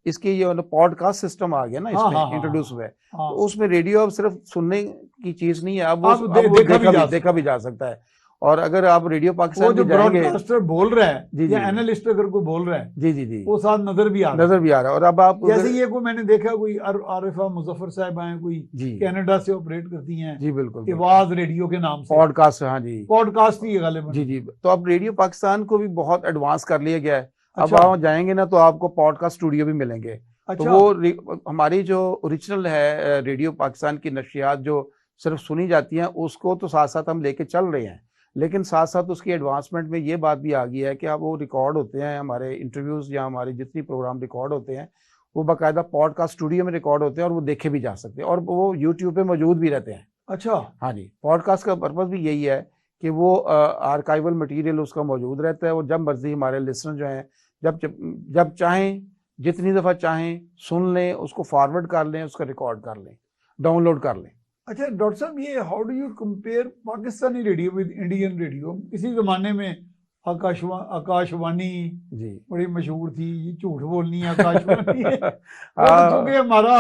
इसकी ये podcast system आ गया ना हाँ, इसमें हाँ, हाँ, इंट्रोड्यूस हुआ है, हाँ, तो उसमें रेडियो अब सिर्फ सुनने की चीज नहीं है, अब वो अब अब वो देखा भी जा सकता है। और अगर आप रेडियो वो पाकिस्तान जो भी जाएंगे, ब्रॉडकास्टर बोल रहा है जी या जी एनालिस्ट अगर कोई बोल रहा है जी जी जी, वो साथ नजर भी आ रहा नजर भी आ रहा है। और अब आप है। जैसे ये कोई मैंने देखा कोई आरिफा मुजफ्फर साहब हैं, कोई जी कनाडा से ऑपरेट करती हैं, जी बिल्कुल आवाज रेडियो के नाम से, पॉडकास्ट, हाँ जी पॉडकास्ट ही है गालिबन। जी जी। तो अब रेडियो पाकिस्तान को भी बहुत एडवांस कर लिया गया है। अब अच्छा आप जाएंगे ना तो आपको पॉडकास्ट स्टूडियो भी मिलेंगे। तो अच्छा, वो हमारी जो ओरिजिनल है रेडियो पाकिस्तान की नशियात जो सिर्फ सुनी जाती हैं उसको तो साथ साथ हम लेके चल रहे हैं, लेकिन साथ साथ उसकी एडवांसमेंट में ये बात भी आ गई है कि अब वो रिकॉर्ड होते हैं, हमारे इंटरव्यूज या हमारे जितनी प्रोग्राम रिकॉर्ड होते हैं वो बाकायदा पॉडकास्ट स्टूडियो में रिकॉर्ड होते हैं और वो देखे भी जा सकते हैं और वो यूट्यूब पे मौजूद भी रहते हैं। अच्छा हाँ जी, पॉडकास्ट का पर्पज भी यही है कि वो आर्काइवल मटेरियल उसका मौजूद रहता है और जब मर्जी हमारे लिसनर जो हैं जब जब जब चाहें, जितनी दफ़ा चाहें सुन लें, उसको फॉरवर्ड कर लें, उसका रिकॉर्ड कर लें, डाउनलोड कर लें। अच्छा डॉक्टर साहब, ये how do you compare Pakistani radio with Indian radio? इसी जमाने में आकाशवाणी जी बड़ी मशहूर थी, ये झूठ बोलनी है आकाशवाणी है। हाँ, क्योंकि हमारा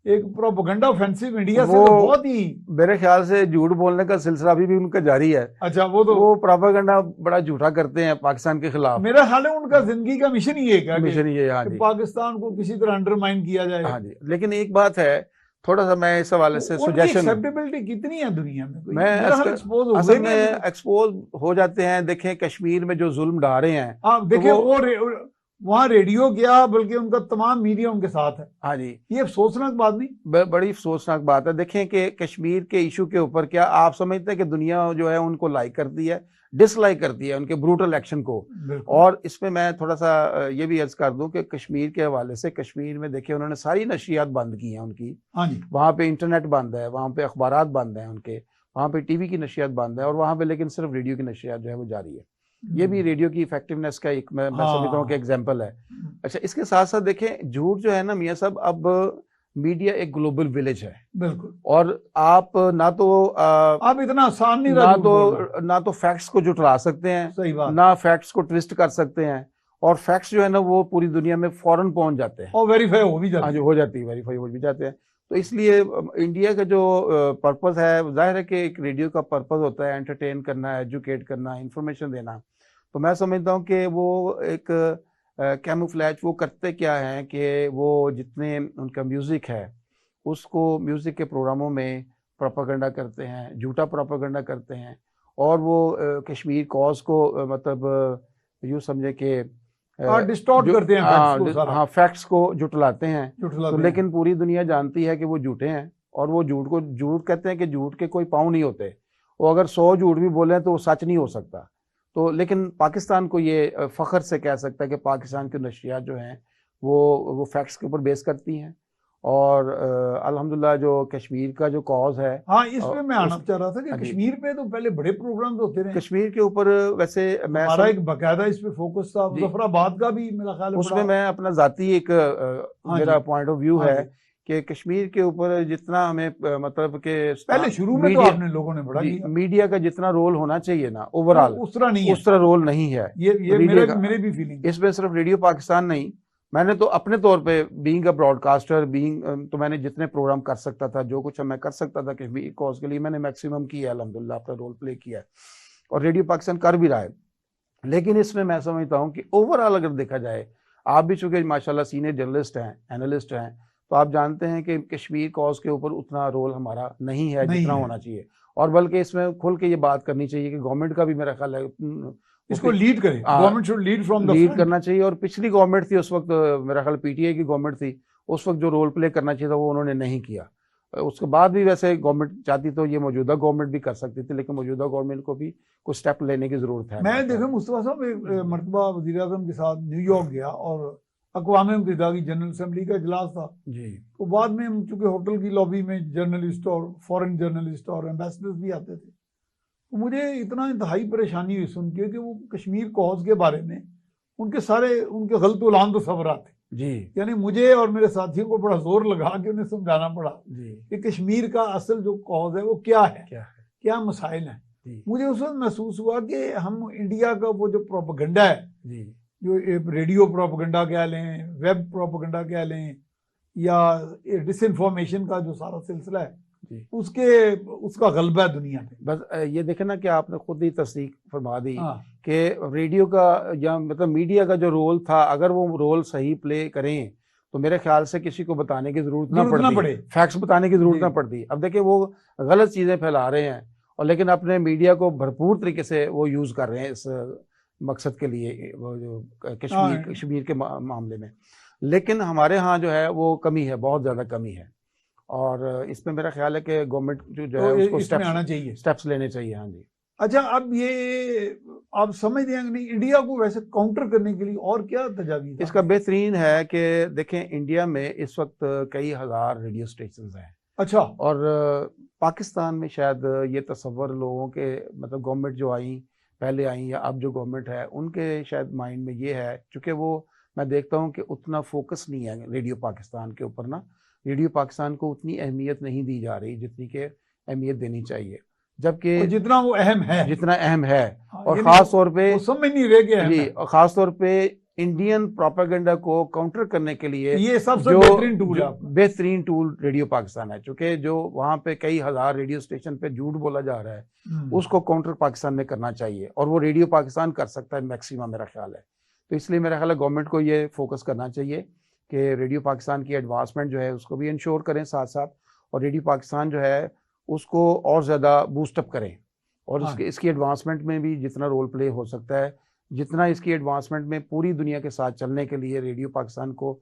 एक प्रोपेगेंडा ऑफेंसिव इंडिया से वो तो बहुत ही, मेरे ख्याल से झूठ बोलने का सिलसिला अभी भी उनका जारी है। अच्छा वो तो वो प्रोपेगेंडा बड़ा झूठा करते हैं पाकिस्तान के खिलाफ। मेरा ख्याल है उनका जिंदगी का मिशन ही है क्या मिशन ये, हाँ कि जी पाकिस्तान को किसी तरह अंडरमाइन किया जाए। हाँ जी। लेकिन एक बात है, थोड़ा सा मैं इस हवाले से उनकी सजेशन, एक्सेप्टेबिलिटी कितनी है दुनिया में? कोई मैं मेरा ख्याल एक्सपोज हो असल गए में नहीं। एक्सपोज हो जाते हैं। देखें कश्मीर में जो जुल्म ढा रहे हैं, आप देखिए वहाँ रेडियो क्या बल्कि उनका तमाम मीडिया उनके साथ है। हाँ जी, ये अफसोसनाक बात नहीं? बड़ी अफसोसनाक बात है। देखें कि कश्मीर के इशू के ऊपर क्या आप समझते हैं कि दुनिया जो है उनको लाइक करती है, डिसलाइक करती है उनके ब्रूटल एक्शन को? और इसमें मैं थोड़ा सा ये भी अर्ज कर दूं कि कश्मीर के हवाले से, कश्मीर में देखिए उन्होंने सारी नशियात बंद की हैं उनकी। हाँ जी, वहाँ पे इंटरनेट बंद है, वहाँ पे अखबारात बंद हैं उनके, वहाँ पे टीवी की नशियात बंद है और वहाँ पे लेकिन सिर्फ रेडियो की नशियात जो है वो जारी है। ये भी रेडियो की इफेक्टिवनेस का एक मैं समझता हूँ कि एग्जाम्पल है। अच्छा, इसके साथ साथ देखें झूठ जो है ना मियाँ साहब, अब मीडिया एक ग्लोबल विलेज है बिल्कुल, और आप ना तो आप इतना आसान नहीं रहा, ना तो फैक्ट्स को जुटला सकते हैं, सही बात, ना फैक्ट्स को ट्विस्ट कर सकते हैं, और फैक्ट्स जो है ना वो पूरी दुनिया में फौरन पहुंच जाते हैं और वेरीफाई हो भी जाते हैं। जो हो जाती है, वेरीफाई हो भी जाते हैं। तो इसलिए इंडिया का जो पर्पस है, जाहिर है कि एक रेडियो का पर्पस होता है एंटरटेन करना, एजुकेट करना, इंफॉर्मेशन देना। तो मैं समझता हूँ कि वो एक कैमोफ्लैज वो करते क्या है कि वो जितने उनका म्यूज़िक है उसको म्यूज़िक के प्रोग्रामों में प्रोपेगेंडा करते हैं, झूठा प्रोपेगेंडा करते हैं और वो कश्मीर कॉज को मतलब यूँ समझे कि डिस्टॉर्ट करते हैं फैक्ट्स को सारा। हाँ, फैक्ट्स को जुटलाते हैं। जुटलाते तो हैं। लेकिन पूरी दुनिया जानती है कि वो झूठे हैं और वो झूठ को झूठ कहते हैं कि झूठ के कोई पाँव नहीं होते। वो अगर 100 झूठ भी बोले तो वो सच नहीं हो सकता। तो लेकिन पाकिस्तान को ये फ़ख्र से कह सकता है कि पाकिस्तान की नशियात जो हैं वो फैक्ट्स के ऊपर बेस करती हैं और अल्हम्दुलिल्लाह जो कश्मीर का जो कॉज है, हाँ इस पे मैं आना चाह रहा था कि कश्मीर पे तो पहले बड़े प्रोग्राम होते रहे। कश्मीर के ऊपर वैसे मैं हमारा एक बकायदा इस पे फोकस था, मुजफ्फराबाद का भी मेरा ख्याल है उसमें मैं अपना जाती एक मेरा पॉइंट ऑफ व्यू है कि कश्मीर के ऊपर जितना हमें मतलब कि पहले शुरू में तो आपने लोगों ने बड़ा किया, मीडिया का जितना रोल होना चाहिए ना ओवरऑल उस तरह नहीं है, उस तरह रोल नहीं है। ये मेरे भी फीलिंग। इसमें सिर्फ रेडियो पाकिस्तान नहीं, मैंने तो अपने तौर पे बीइंग अ ब्रॉडकास्टर तो मैंने जितने प्रोग्राम कर सकता था, जो कुछ मैं कर सकता था कश्मीर कॉज के लिए, मैंने मैक्सिमम किया, अल्हम्दुलिल्लाह अपना रोल प्ले किया और रेडियो पाकिस्तान कर भी रहा है। लेकिन इसमें मैं समझता हूँ कि ओवरऑल अगर देखा जाए, आप भी चूंकि माशाल्लाह सीनियर जर्नलिस्ट हैं, एनालिस्ट हैं, तो आप जानते हैं कि कश्मीर कॉज के ऊपर उतना रोल हमारा नहीं है जितना होना चाहिए। और बल्कि इसमें खुल के ये बात करनी चाहिए कि गवर्नमेंट का भी मेरा ख्याल है इसको लीड करे, government should lead from the lead करना चाहिए। और पिछली गवर्नमेंट थी उस वक्त, मेरा ख्याल पीटीआई की गवर्नमेंट थी, उस वक्त जो रोल प्ले करना चाहिए था वो उन्होंने नहीं किया। उसके बाद भी वैसे गवर्नमेंट चाहती तो ये मौजूदा गवर्नमेंट भी कर सकती थी, लेकिन मौजूदा गवर्नमेंट को भी कुछ स्टेप लेने की जरूरत है। मैं देखा मुस्तफा साहब एक मरतबा वज़ीर आज़म के साथ न्यूयॉर्क गया और अक़वाम मुत्तहिदा की जनरल असेंबली का इजलास था जी। तो बाद में हम चूंकि होटल की लॉबी में जर्नलिस्ट और फॉरेन जर्नलिस्ट और एम्बेसडर्स भी आते थे, तो मुझे इतना इंतहाई परेशानी हुई सुन के कि वो कश्मीर कॉज के बारे में उनके गलत उलान तो सब थे जी। यानी मुझे और मेरे साथियों को बड़ा जोर लगा के उन्हें समझाना पड़ा जी कि कश्मीर का असल जो कॉज है वो क्या है, क्या मसाइल हैं। मुझे उस वक्त महसूस हुआ कि हम इंडिया का वो जो प्रोपेगेंडा है जी जो रेडियो प्रोपेगेंडा कह लें, वेब प्रोपेगेंडा कह लें, या डिसइंफॉर्मेशन का जो सारा सिलसिला है जी। उसका गलबा है दुनिया पे। बस ये देखे ना कि आपने खुद ही तस्दीक फरमा दी हाँ कि रेडियो का या मतलब मीडिया का जो रोल था, अगर वो रोल सही प्ले करें तो मेरे ख्याल से किसी को बताने की जरूरत ना पड़ती, फैक्ट्स बताने की जरूरत ना पड़ती। अब देखिए वो गलत चीजें फैला रहे हैं और लेकिन अपने मीडिया को भरपूर तरीके से वो यूज कर रहे हैं इस मकसद के लिए, वो जो कश्मीर के मामले में। लेकिन हमारे यहाँ जो है वो कमी है, बहुत ज्यादा कमी है, और इसमें मेरा ख्याल है कि गवर्नमेंट जो है उसको स्टेप्स लेने चाहिए। हाँ जी। अच्छा, अब ये आप समझ रहे हैं नहीं, इंडिया को वैसे काउंटर करने के लिए और क्या तजावीज़? इसका बेहतरीन है कि देखें इंडिया में इस वक्त कई हजार रेडियो स्टेशन हैं। अच्छा। और पाकिस्तान में शायद ये तस्वर लोगों के, मतलब गवर्नमेंट जो आई पहले आई या अब जो गवर्नमेंट है उनके शायद माइंड में ये है, चूँकि वो मैं देखता हूँ कि उतना फोकस नहीं है रेडियो पाकिस्तान के ऊपर ना, रेडियो पाकिस्तान को उतनी अहमियत नहीं दी जा रही जितनी कि अहमियत देनी चाहिए, जबकि जितना वो अहम है, जितना अहम है। हाँ, और ख़ास तौर पे समझ नहीं रहे कि जी, और ख़ास तौर पे इंडियन प्रोपेगेंडा को काउंटर करने के लिए ये सबसे बेहतरीन टूल है, बेहतरीन टूल रेडियो पाकिस्तान है। चूँकि जो वहाँ पे कई हजार रेडियो स्टेशन पे झूठ बोला जा रहा है उसको काउंटर पाकिस्तान में करना चाहिए, और वो रेडियो पाकिस्तान कर सकता है मैक्सिमम, मेरा ख्याल है। तो इसलिए मेरा ख्याल है गवर्नमेंट को ये फोकस करना चाहिए कि रेडियो पाकिस्तान की एडवांसमेंट जो है उसको भी इंश्योर करें साथ साथ, और रेडियो पाकिस्तान जो है उसको और ज़्यादा बूस्टअप करें, और इसकी एडवांसमेंट में भी जितना रोल प्ले हो सकता है, जितना इसकी एडवांसमेंट में पूरी दुनिया के साथ चलने के लिए रेडियो पाकिस्तान को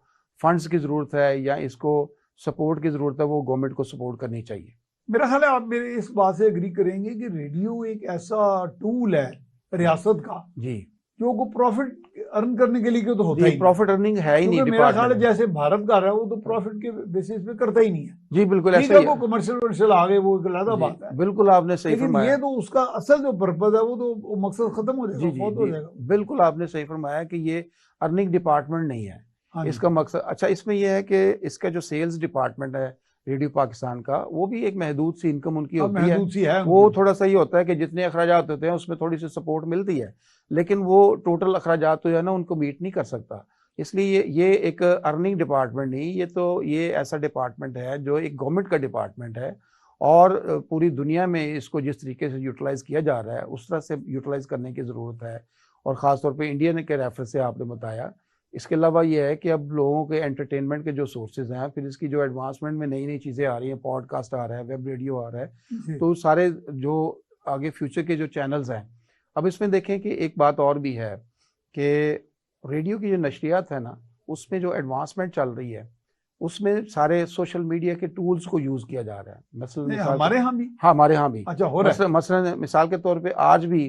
फंड्स की ज़रूरत है या इसको सपोर्ट की ज़रूरत है, वो गवर्नमेंट को सपोर्ट करनी चाहिए। मेरा ख्याल है आप मेरे इस बात से एग्री करेंगे कि रेडियो एक ऐसा टूल है रियासत का जी, जो को प्रॉफिट अर्न करने के लिए क्यों तो होता ही प्रॉफिट अर्निंग है ही नहीं। मेरा ख्याल है जैसे भारत कर रहा है वो तो प्रॉफिट के बेसिस पे करता ही नहीं है। जी बिल्कुल ऐसा ही है। वो कमर्शियल आ गए वो एक अलग बात है, बिल्कुल आपने सही फरमाया। ये तो उसका असल जो पर्पज है वो तो मकसद खत्म हो जाएगा, हो जाएगा। बिल्कुल आपने सही फरमाया कि ये अर्निंग डिपार्टमेंट नहीं है, इसका मकसद। अच्छा, इसमें यह है कि इसका जो सेल्स डिपार्टमेंट है रेडियो पाकिस्तान का, वो भी एक महदूद सी इनकम उनकी होती है। वो थोड़ा सा ही होता है कि जितने अखराजात होते हैं उसमें थोड़ी सी सपोर्ट मिलती है, लेकिन वो टोटल अखराजात तो है ना उनको मीट नहीं कर सकता। इसलिए ये एक अर्निंग डिपार्टमेंट नहीं, ये ऐसा डिपार्टमेंट है जो एक गवर्नमेंट का डिपार्टमेंट है, और पूरी दुनिया में इसको जिस तरीके से यूटिलाइज किया जा रहा है उस तरह से यूटिलाइज करने की ज़रूरत है, और ख़ासतौर पर इंडिया के रेफरेंस से आपने बताया। इसके अलावा ये है कि अब लोगों के एंटरटेनमेंट के जो सोर्सेज हैं, फिर इसकी जो एडवांसमेंट में नई नई चीज़ें आ रही हैं, पॉडकास्ट आ रहा है, वेब रेडियो आ रहा है, तो सारे जो आगे फ्यूचर के जो चैनल्स हैं, अब इसमें देखें कि एक बात और भी है कि रेडियो की जो नशरियात है ना उसमें जो एडवांसमेंट चल रही है उसमें सारे सोशल मीडिया के टूल्स को यूज़ किया जा रहा है। मसलन हमारे यहाँ भी, हाँ हमारे यहाँ भी। अच्छा, हो रहा है। मसलन मिसाल के तौर पे आज भी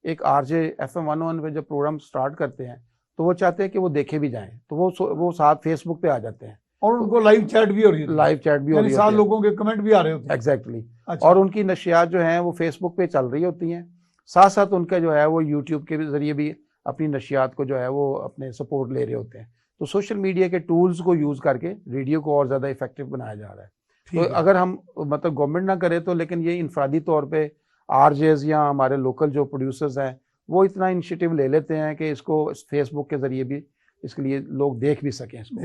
एक RJ FM 101 पे जब प्रोग्राम स्टार्ट करते हैं तो वो चाहते हैं कि वो देखे भी जाएं, तो वो साथ फेसबुक पे आ जाते हैं और उनको लाइव चैट भी हो रही है, साथ लोगों के कमेंट भी आ रहे होते हैं। एग्जैक्टली। और उनकी नशियात जो हैं वो फेसबुक पे चल रही होती हैं, साथ साथ उनका जो है वो यूट्यूब के जरिए भी अपनी नशियात को जो है वो अपने सपोर्ट ले रहे होते हैं। तो सोशल मीडिया के टूल्स को यूज़ करके रेडियो को और ज़्यादा इफेक्टिव बनाया जा रहा है। तो अगर हम मतलब गवर्नमेंट ना करे तो, लेकिन ये इनफरादी तौर पे RJs या हमारे लोकल जो प्रोड्यूसर्स हैं वो इतना इनिशिएटिव ले लेते हैं कि इसको फेसबुक के जरिए भी इसके लिए लोग देख भी सकें इसको।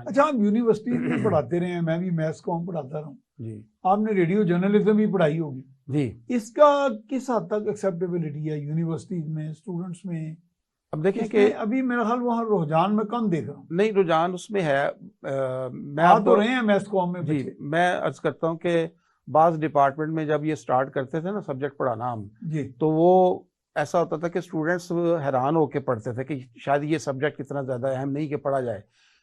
अच्छा, आप यूनिवर्सिटी में पढ़ाते रहे हैं, मैं भी मैथ्स कॉम पढ़ाता रहा हूँ जी, आपने रेडियो जर्नलिज्म भी पढ़ाई होगी जी। इसका किस हद तक एक्सेप्टेबिलिटी है यूनिवर्सिटीज में, स्टूडेंट्स में? अब देखें कि अभी मेरा ख्याल वहाँ रुझान में कम देख रहा हूँ। नहीं, रुझान उसमें है। मैं आप तो रहे हैं मैथ्स कॉम में जी, मैं अर्ज करता हूँ कि बाज़ डिपार्टमेंट में जब ये स्टार्ट करते थे ना सब्जेक्ट पढ़ाना हम जी, तो वो ऐसा होता था कि स्टूडेंट्स हैरान होकर पढ़ते थे कि शायद ये सब्जेक्ट कितना ज़्यादा अहम नहीं कि पढ़ा जाए,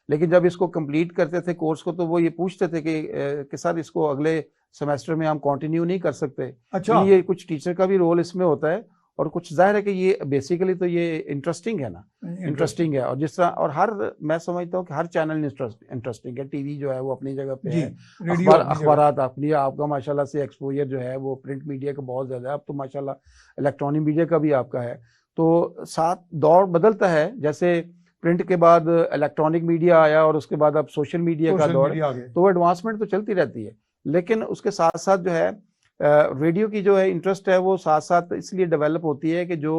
लेकिन जब इसको कंप्लीट करते थे कोर्स को तो वो ये पूछते थे कि सर इसको अगले सेमेस्टर में हम कंटिन्यू नहीं कर सकते। अच्छा, ये कुछ टीचर का भी रोल इसमें होता है, और कुछ जाहिर है कि ये बेसिकली तो ये इंटरेस्टिंग है ना, इंटरेस्टिंग है। और जिस तरह और हर मैं समझता हूँ कि हर चैनल इंटरेस्टिंग है। टीवी जो है वो अपनी जगह पे है, अखबारात अपनी, आपका माशाल्लाह से एक्सपोजर जो है वो प्रिंट मीडिया का बहुत ज़्यादा है, अब तो माशाल्लाह इलेक्ट्रॉनिक मीडिया का भी आपका है। तो साथ दौर बदलता है, जैसे प्रिंट के बाद इलेक्ट्रॉनिक मीडिया आया और उसके बाद अब सोशल मीडिया का दौर, तो वो एडवांसमेंट तो चलती रहती है, लेकिन उसके साथ साथ जो है रेडियो की जो है इंटरेस्ट है वो साथ साथ इसलिए डेवलप होती है कि जो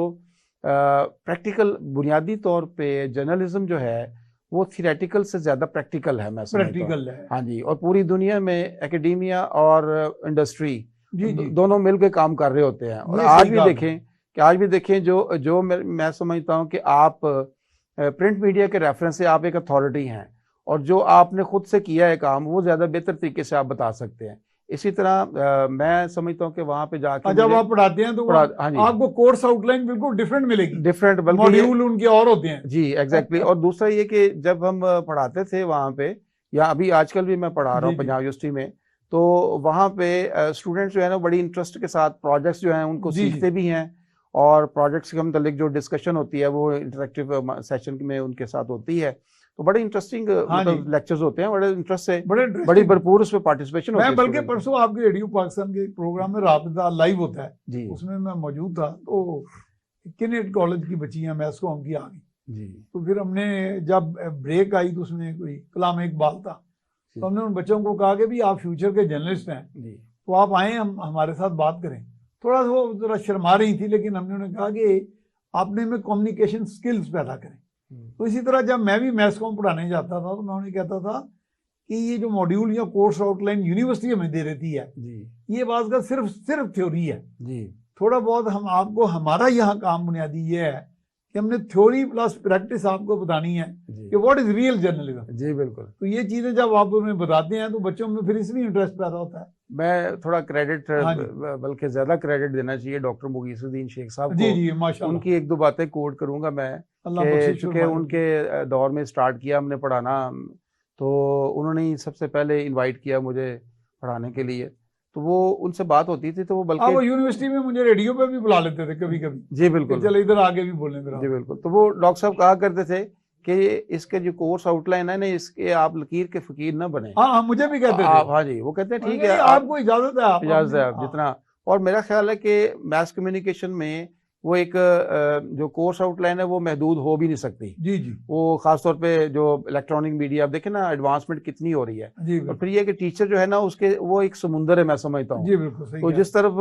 प्रैक्टिकल बुनियादी तौर पे जर्नलिज्म जो है वो थियरेटिकल से ज़्यादा प्रैक्टिकल है, मैं समझता हूँ। प्रैक्टिकल है। हाँ जी, और पूरी दुनिया में एकेडेमिया और इंडस्ट्री जी जी दोनों मिलकर काम कर रहे होते हैं। और ये आज सही भी कहा देखें कि आज भी देखें जो मैं समझता हूँ कि आप प्रिंट मीडिया के रेफरेंस से आप एक अथॉरिटी हैं, और जो आपने खुद से किया है काम वो ज़्यादा बेहतर तरीके से आप बता सकते हैं। इसी तरह मैं समझता हूँ कि वहाँ पे जाके जब आप पढ़ाते हैं तो हाँ जी, आपको कोर्स आउटलाइन बिल्कुल डिफरेंट मिलेगी, डिफरेंट, बल्कि मॉड्यूल उनके और होते हैं। जी एग्जैक्टली। और दूसरा ये कि जब हम पढ़ाते थे वहाँ पे, या अभी आजकल भी मैं पढ़ा रहा हूँ जी, जी। पंजाब यूनिवर्सिटी में, तो वहाँ पे स्टूडेंट्स जो है ना बड़ी इंटरेस्ट के साथ प्रोजेक्ट्स जो हैं उनको जी, जी। सीखते भी हैं, और प्रोजेक्ट्स के मतलब जो डिस्कशन होती है वो इंटरेक्टिव सेशन में उनके साथ होती है। तो बड़े इंटरेस्टिंग हाँ मतलब लेक्चर्स होते हैं, बड़े इंटरेस्ट से, बड़े बड़ी इंटरेस्टिंग। भरपूर उसमें पार्टिसिपेशन होती है मैं बल्कि student की। परसों आपके रेडियो पाकिस्तान के प्रोग्राम में राबता लाइव होता है, जी उसमें मैं मौजूद था। तो किनेट कॉलेज की बच्चियां मैस्को की आ गई, जी तो फिर हमने जब ब्रेक आई तो उसमें कोई कलाम इकबाल था, तो हमने उन बच्चों को कहा कि भी आप फ्यूचर के जर्नलिस्ट हैं जी तो आप आए, हम हमारे साथ बात करें। थोड़ा सा वो जरा शर्मा रही थी, लेकिन हमने उन्हें कहा कि आपने में कम्युनिकेशन स्किल्स पैदा करें। तो इसी तरह जब मैं भी मैथ्स कॉम पढ़ाने जाता था तो मैं उन्हें कहता था कि ये जो मॉड्यूल या कोर्स आउटलाइन यूनिवर्सिटी हमें दे रहती है जी ये बात का सिर्फ थ्योरी है। जी थोड़ा बहुत हम आपको, हमारा यहाँ काम बुनियादी ये है कि हमने थ्योरी प्लस प्रैक्टिस आपको बतानी है जी कि व्हाट इज रियल जर्नलिज्म। जी बिल्कुल। तो ये चीजें जब आप उन्हें बताते हैं तो बच्चों में फिर इसलिए इंटरेस्ट पैदा होता है। मैं थोड़ा क्रेडिट, हाँ जी। बल्कि ज्यादा क्रेडिट देना चाहिए डॉक्टर मुगीसुद्दीन शेख साहब जी को। जी माशाल्लाह, उनकी एक दो बातें कोट करूंगा मैं, अल्लाह कि बख्शिश चूंकि फरमाए। उनके दौर में स्टार्ट किया हमने पढ़ाना, तो उन्होंने ही सबसे पहले इनवाइट किया मुझे पढ़ाने के लिए। तो वो उनसे बात होती थी तो वो हाँ, बल्कि वो यूनिवर्सिटी में मुझे रेडियो पे भी बुला लेते थे कभी कभी जी कि बिल्कुल, चलो इधर आगे भी बोलें जरा। जी बिल्कुल। तो वो डॉक्टर साहब कहा करते थे कि इसके जो कोर्स आउटलाइन है ना, इसके आप लकीर के फकीर ना बने। हाँ हाँ, मुझे भी कहते थे। आप, हाँ जी, वो कहते हैं ठीक है, नहीं, आपको इजाजत है, आप इजाजत है, आप हाँ। जितना। और मेरा ख्याल है कि मैस कम्युनिकेशन में वो एक जो कोर्स आउटलाइन है वो महदूद हो भी नहीं सकती। जी जी वो खासतौर पे जो इलेक्ट्रॉनिक मीडिया, आप देखें ना एडवांसमेंट कितनी हो रही है। जी और बिल्कुल, फिर ये कि टीचर जो है ना उसके वो एक समुंदर है, मैं समझता हूँ। जी बिल्कुल सही तो कह जिस तरफ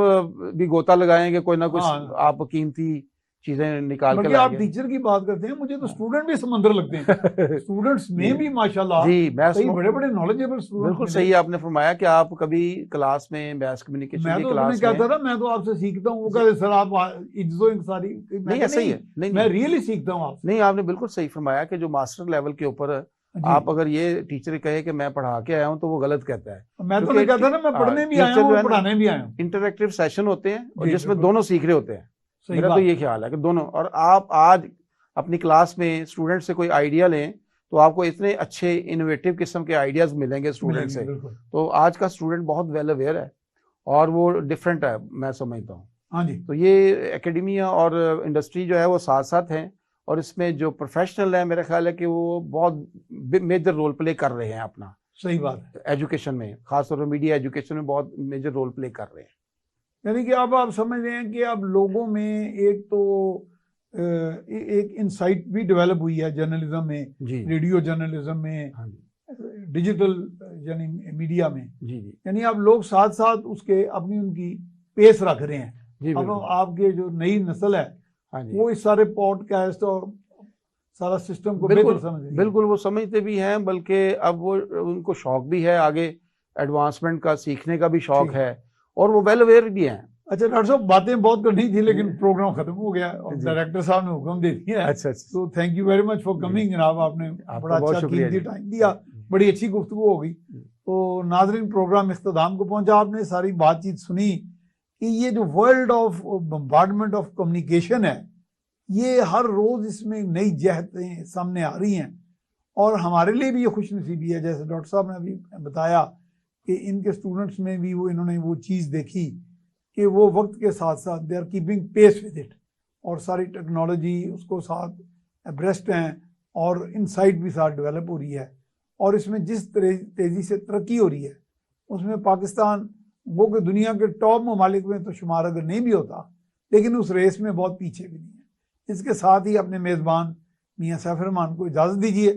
भी गोता लगाएंगे कोई ना कुछ हाँ। आप कीमती चीजें निकाल के बल्कि आप लाएंगे। टीचर की बात करते हैं, मुझे तो स्टूडेंट भी समंदर लगते हैं। स्टूडेंट्स में भी माशाल्लाह जी मैथ्स कई बड़े बड़े नॉलेजेबल स्टूडेंट बिल्कुल सही आपने फरमाया कि आप कभी क्लास में मैथ्स कम्युनिकेशन मैं की तो क्लास उन्हें कहता था मैं तो आपसे सीखता हूँ। वो कहते सर आप इज्जो इंसारी, नहीं ऐसा ही है। नहीं मैं रियली सीखता हूँ आपसे। नहीं, आपने बिल्कुल सही फरमाया कि जो मास्टर लेवल के ऊपर जी। आप अगर ये टीचर कहे कि मैं पढ़ा के आया हूँ तो वो गलत कहता है। मैं तो क्योंकि नहीं कहता ना, मैं पढ़ने भी आया टीचर हूँ जो और है ना, पढ़ाने भी आया हूँ। इंटरैक्टिव सेशन होते हैं और जी, जिसमें बिल्कुल। दोनों सीख रहे होते हैं। सही मेरा तो बात। ये ख्याल है कि दोनों। और आप आज अपनी क्लास में स्टूडेंट से कोई आइडिया लें तो आपको इतने अच्छे इनोवेटिव किस्म के आइडियाज मिलेंगे स्टूडेंट से। बिल्कुल। तो आज का स्टूडेंट बहुत वेल अवेयर है और वो डिफरेंट है, मैं समझता हूँ। हाँ जी। तो ये एकेडमिया और इंडस्ट्री जो है वो साथ साथ हैं, और इसमें जो प्रोफेशनल है मेरा ख्याल है कि वो बहुत मेजर रोल प्ले कर रहे हैं अपना। सही बात है। एजुकेशन में, खासतौर पर मीडिया एजुकेशन में बहुत मेजर रोल प्ले कर रहे हैं। यानी कि अब आप समझ रहे हैं कि अब लोगों में एक तो एक इंसाइट भी डेवलप हुई है जर्नलिज्म में, जी रेडियो जर्नलिज्म में, हाँ जी डिजिटल यानी मीडिया में। जी जी यानी अब लोग साथ साथ उसके अपनी उनकी पेस रख रहे हैं। जी अब बिल्कुल। आपके जो नई नस्ल है हाँ जी वो इस सारे पॉडकास्ट और सारा सिस्टम को बिल्कुल बेहतर समझ रही है। बिल्कुल, वो समझते भी हैं, बल्कि अब वो उनको शौक भी है आगे एडवांसमेंट का, सीखने का भी शौक ठीक। है, और वो वेल अवेयर भी हैं। अच्छा डॉक्टर साहब, बातें बहुत करनी थी लेकिन प्रोग्राम खत्म हो गया और जी। डायरेक्टर साहब ने हुक्म दे दिया है। अच्छा अच्छा, तो thank you very much for coming जनाब, आपने आपका बड़ा बहुत अच्छा शुक्रिया कीमती जी। टाइम दिया, बड़ी अच्छी गुफ्तगू हो गई। तो नाजरीन, प्रोग्राम इख्तिताम को पहुंचा, आपने सारी बातचीत सुनी कि ये जो world of bombardment of communication है, ये हर रोज इसमें नई जहतें सामने आ रही हैं, और हमारे लिए भी ये खुशनसीबी है, जैसे डॉक्टर साहब ने अभी बताया कि इनके स्टूडेंट्स में भी इन्होंने वो चीज़ देखी कि वो वक्त के साथ साथ they are keeping pace with it, और सारी टेक्नोलॉजी उसको साथ एब्रेस्ट हैं, और इनसाइट भी साथ डेवलप हो रही है, और इसमें जिस तेज़ी से तरक्की हो रही है उसमें पाकिस्तान वो कि दुनिया के टॉप ममालिक में तो शुमार अगर नहीं भी होता, लेकिन उस रेस में बहुत पीछे भी नहीं है। इसके साथ ही अपने मेज़बान मियाँ सैफ रहमान को इजाज़त दीजिए।